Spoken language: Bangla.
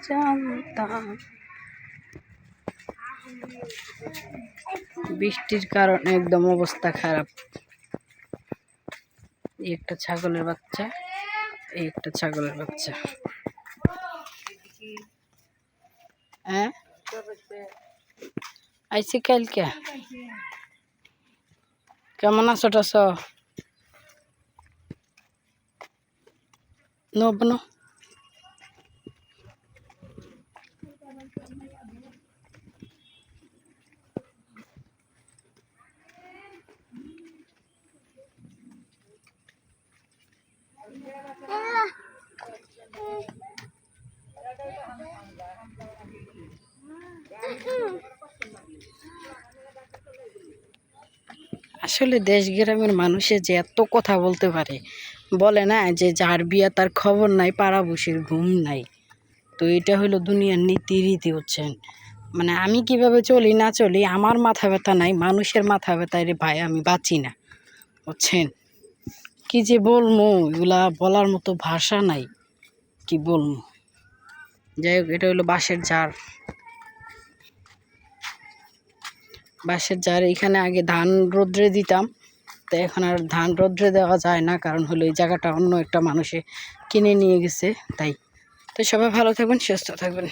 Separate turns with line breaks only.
জানতাম। বৃষ্টির কারণে একদম অবস্থা খারাপ। এই একটা ছাগলের বাচ্চা, এই একটা ছাগলের বাচ্চা। হ্যাঁ আইসি কালকে। কেমন আছো টাছ? নবন আসলে দেশ গ্রামের মানুষের যে এত কথা বলতে পারে, বলে না যে যার বিয়া তার খবর নাই, পাড়াবসির ঘুম নাই। তো এটা হলো দুনিয়ার নীতি রীতি, হচ্ছেন মানে আমি কিভাবে চলি না চলি আমার মাথা ব্যথা নাই, মানুষের মাথা ব্যথা রে ভাই আমি বাঁচি না, বুঝছেন? কি যে বলবো, এগুলা বলার মতো ভাষা নাই, কি বলবো। যাই হোক, এটা হলো বাঁশের ঝাড়। বাঁশের ঝাড় এখানে আগে ধান রোদ্রে দিতাম, তো এখন আর ধান রোদ্রে দেওয়া যায় না, কারণ হলো এই জায়গাটা অন্য একটা মানুষে কিনে নিয়ে গেছে তাই। তো সবাই ভালো থাকবেন, সুস্থ থাকবেন।